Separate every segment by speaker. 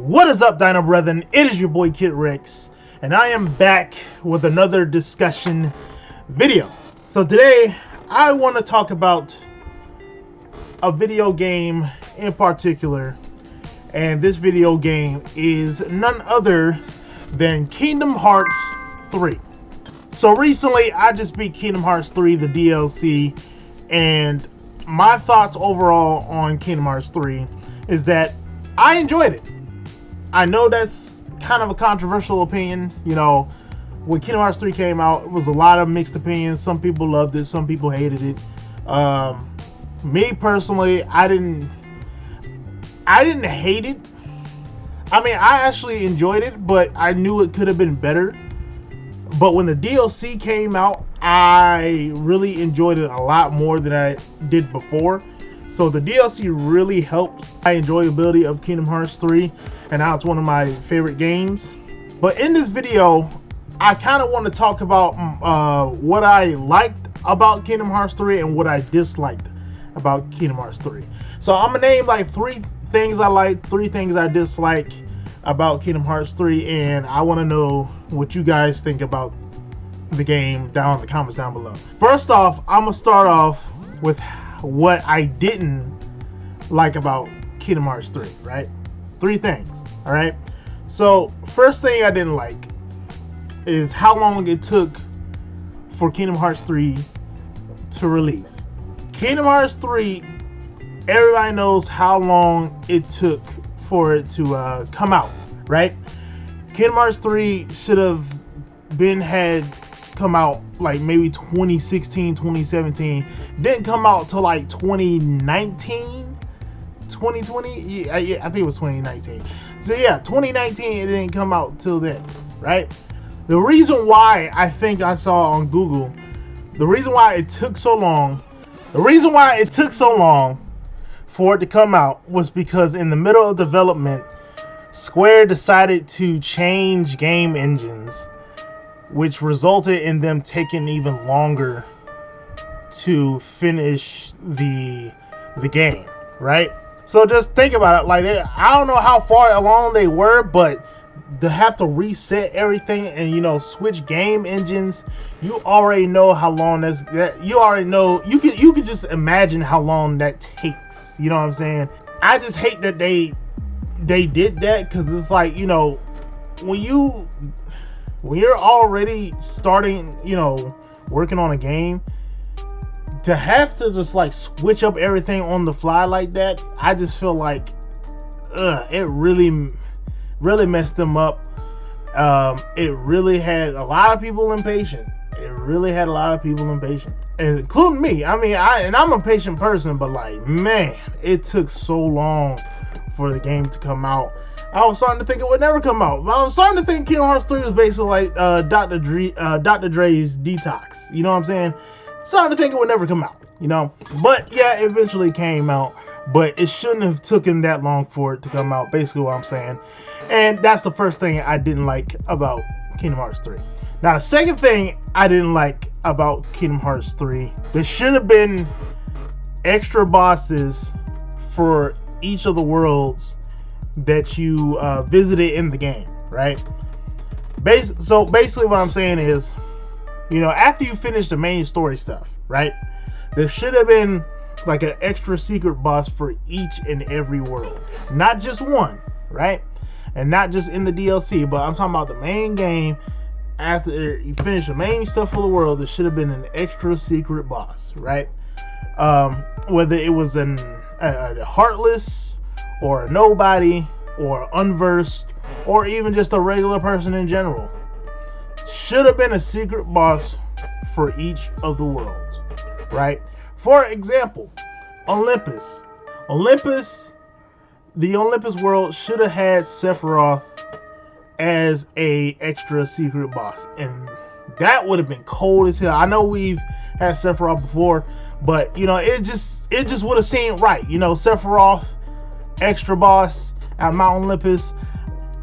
Speaker 1: What is up, Dino Brethren? It is your boy Kid Rex, and I am back with another discussion video. So today, I want to talk about a video game in particular, and this video game is none other than Kingdom Hearts 3. So recently, I just beat Kingdom Hearts 3, the DLC, and my thoughts overall on Kingdom Hearts 3 is that I enjoyed it. I know that's kind of a controversial opinion. You know, when Kingdom Hearts 3 came out, it was a lot of mixed opinions. Some people loved it, some people hated it. Me personally, I didn't hate it. I mean, I actually enjoyed it, but I knew it could have been better. But when the DLC came out, I really enjoyed it a lot more than I did before. So the DLC really helped my enjoyability of Kingdom Hearts 3, and now it's one of my favorite games. But in this video, I kind of want to talk about what I liked about Kingdom Hearts 3 and what I disliked about Kingdom Hearts 3. So I'm gonna name like 3 things I like, 3 things I dislike about Kingdom Hearts 3, and I want to know what you guys think about the game down in the comments down below. First off, I'm gonna start off with what I didn't like about Kingdom Hearts 3, right? 3 things, all right? So first thing I didn't like is how long it took for Kingdom Hearts 3 to release. Kingdom Hearts 3, everybody knows how long it took for it to come out, right? Kingdom Hearts 3 should have had come out like maybe 2016, 2017. Didn't come out till like 2019, 2020. Yeah, I think it was 2019. So yeah, 2019, it didn't come out till then, right? The reason why I think I saw on Google, the reason why it took so long for it to come out was because in the middle of development, Square decided to change game engines, which resulted in them taking even longer to finish the game, right? So just think about it. Like, I don't know how far along they were, but to have to reset everything and, you know, switch game engines, you already know how long you already know. You could just imagine how long that takes. You know what I'm saying? I just hate that they did that, because it's like, you know, when you're already starting, you know, working on a game, to have to just like switch up everything on the fly like that, I just feel like it really messed them up. It really had a lot of people impatient. Including me. I mean, I'm a patient person, but like, man, it took so long for the game to come out. I was starting to think it would never come out. I was starting to think Kingdom Hearts 3 was basically like Dr. Dre's Detox. You know what I'm saying? Starting to think it would never come out, you know? But yeah, it eventually came out. But it shouldn't have taken that long for it to come out, basically what I'm saying. And that's the first thing I didn't like about Kingdom Hearts 3. Now, the second thing I didn't like about Kingdom Hearts 3, there should have been extra bosses for each of the worlds that you visited in the game, right? So basically what I'm saying is, you know, after you finish the main story stuff, right, there should have been like an extra secret boss for each and every world, not just one, right? And not just in the DLC, but I'm talking about the main game. After you finish the main stuff for the world, there should have been an extra secret boss, right? Whether it was a Heartless or a nobody or unversed or even just a regular person in general, should have been a secret boss for each of the worlds, right? For example, Olympus, the Olympus world should have had Sephiroth as a extra secret boss, and that would have been cold as hell. I know we've had Sephiroth before, but you know, it just would have seemed right. You know, Sephiroth extra boss at Mount Olympus,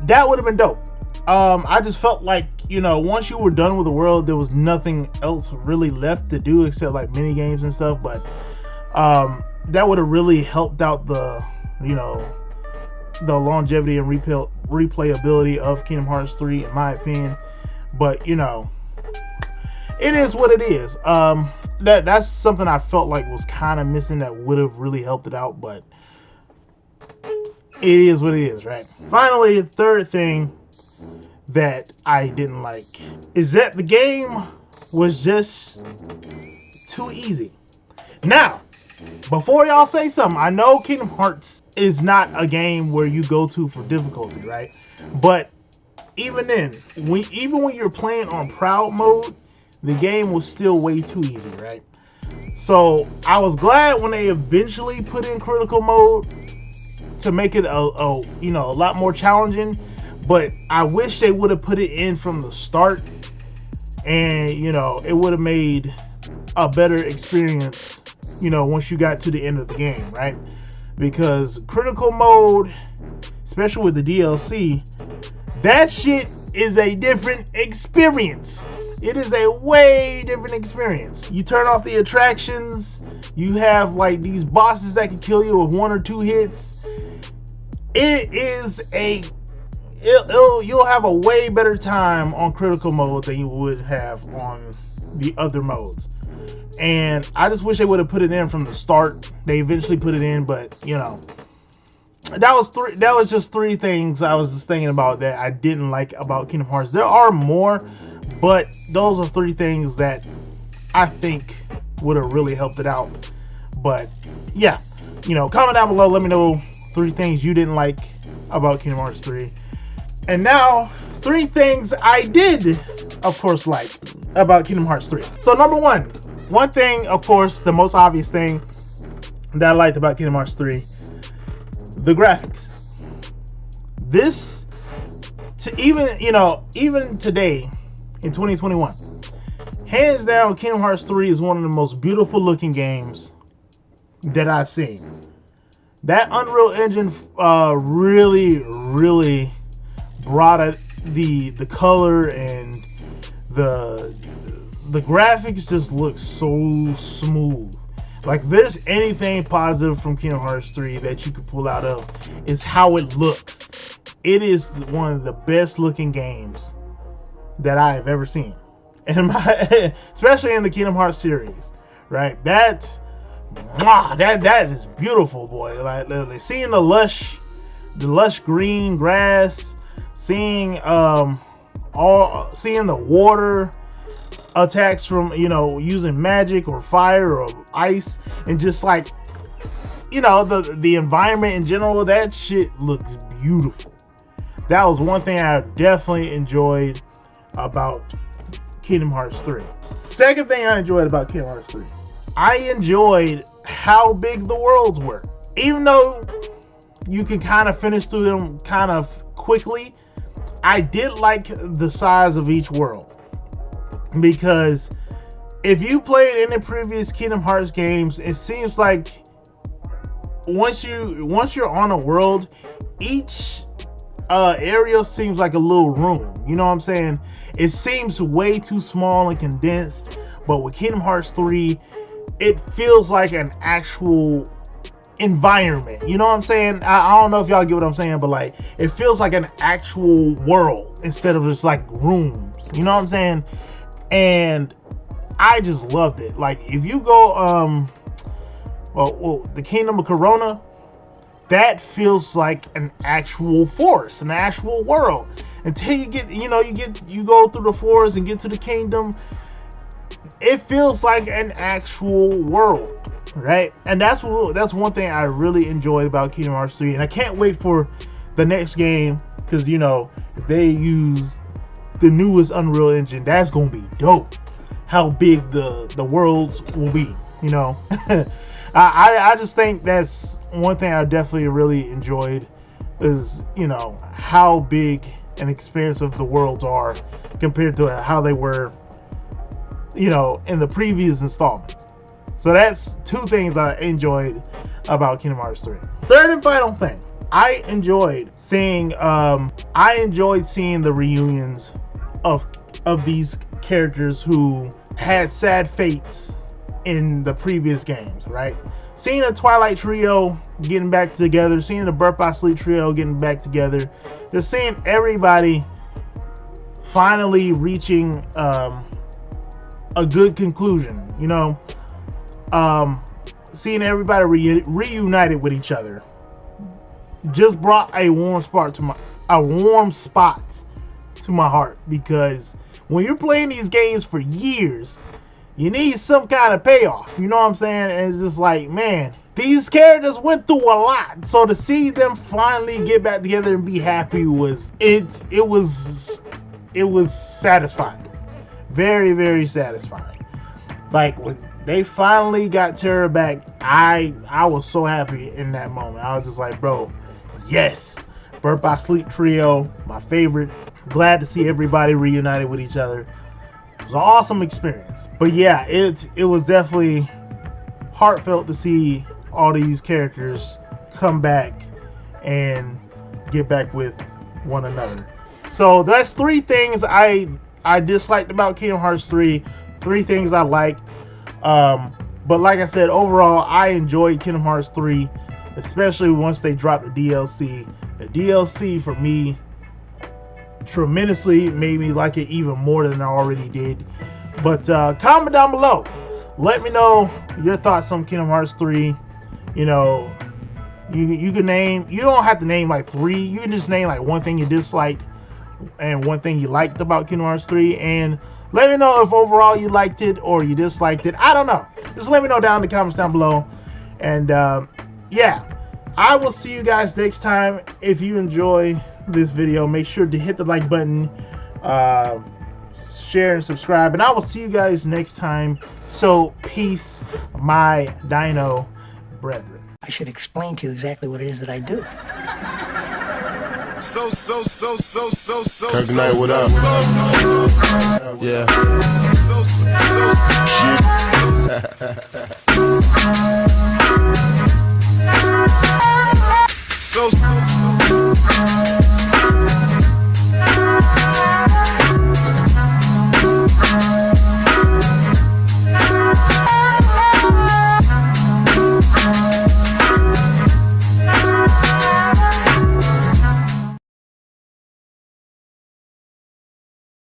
Speaker 1: that would have been dope. I just felt like, you know, once you were done with the world, there was nothing else really left to do except like mini games and stuff. But that would have really helped out the, you know, the longevity and replayability of Kingdom Hearts 3, in my opinion. But you know, it is what it is. That's something I felt like was kind of missing that would have really helped it out, but it is what it is, right? Finally, the third thing that I didn't like is that the game was just too easy. Now, before y'all say something, I know Kingdom Hearts is not a game where you go to for difficulty, right? But even then, even when you're playing on proud mode, the game was still way too easy, right? So I was glad when they eventually put in critical mode to make it a lot more challenging. But I wish they would have put it in from the start, and it would have made a better experience. Once you got to the end of the game, right? Because critical mode, especially with the DLC, that shit is a different experience. It is a way different experience. You turn off the attractions. You have like these bosses that can kill you with 1 or 2 hits. You'll have a way better time on critical mode than you would have on the other modes. And I just wish they would have put it in from the start. They eventually put it in, but that was just 3 things I was just thinking about that I didn't like about Kingdom Hearts. There are more, but those are 3 things that I think would have really helped it out. But yeah, comment down below, let me know 3 things you didn't like about Kingdom Hearts 3. And now 3 things I did, of course, like about Kingdom Hearts 3. So number one thing, of course, the most obvious thing that I liked about Kingdom Hearts 3, the graphics. This, even today in 2021, hands down, Kingdom Hearts 3 is one of the most beautiful looking games that I've seen. That Unreal Engine really brought it, the color and the graphics just look so smooth. Like, if there's anything positive from Kingdom Hearts 3 that you could pull out of, is how it looks. It is one of the best looking games that I have ever seen, especially in the Kingdom Hearts series, right? That is beautiful, boy. Like seeing the lush green grass, seeing the water attacks from using magic or fire or ice, and just like the environment in general, that shit looks beautiful. That was one thing I definitely enjoyed about Kingdom Hearts 3. Second thing I enjoyed about Kingdom Hearts 3, I enjoyed how big the worlds were. Even though you can kind of finish through them kind of quickly, I did like the size of each world. Because if you played any previous Kingdom Hearts games, it seems like once you're on a world, each area seems like a little room. You know what I'm saying? It seems way too small and condensed. But with Kingdom Hearts 3, it feels like an actual environment. You know what I'm saying? I don't know if y'all get what I'm saying, but like, it feels like an actual world instead of just like rooms. You know what I'm saying? And I just loved it. Like, if you go the Kingdom of Corona, that feels like an actual forest, an actual world. Until you get you go through the forest and get to the kingdom, it feels like an actual world, right? And that's one thing I really enjoyed about Kingdom Hearts 3, and I can't wait for the next game, because if they use the newest Unreal Engine, that's gonna be dope. How big the worlds will be, I just think that's one thing I definitely really enjoyed, is how big and expansive the worlds are compared to how they were in the previous installments. So that's 2 things I enjoyed about Kingdom Hearts 3. Third and final thing, I enjoyed seeing the reunions of these characters who had sad fates in the previous games, right? Seeing the Twilight Trio getting back together, seeing the Birth by Sleep Trio getting back together, just seeing everybody finally reaching a good conclusion, you know, seeing everybody reunited with each other just brought a warm spot to my heart, because when you're playing these games for years, you need some kind of payoff, you know what I'm saying? And it's just like, man, these characters went through a lot, so to see them finally get back together and be happy was satisfying. Very, very satisfying. Like when they finally got Terra back, I was so happy in that moment. I was just like, bro, yes, Birth by Sleep Trio, my favorite. Glad to see everybody reunited with each other. It was an awesome experience. But yeah, it was definitely heartfelt to see all these characters come back and get back with one another. So that's 3 things I disliked about Kingdom Hearts 3. 3 things I liked. But like I said, overall, I enjoyed Kingdom Hearts 3, especially once they dropped the DLC. The DLC for me tremendously made me like it even more than I already did. But comment down below. Let me know your thoughts on Kingdom Hearts 3. You know, you can name, you don't have to name like 3. You can just name like one thing you disliked and one thing you liked about Kingdom Hearts 3, and let me know if overall you liked it or you disliked it. I don't know. Just let me know down in the comments down below. And yeah, I will see you guys next time. If you enjoy this video, make sure to hit the like button, share and subscribe, and I will see you guys next time. So peace, my dino brethren.
Speaker 2: I should explain to you exactly what it is that I do.
Speaker 3: Kirk Knight, what up? Yeah.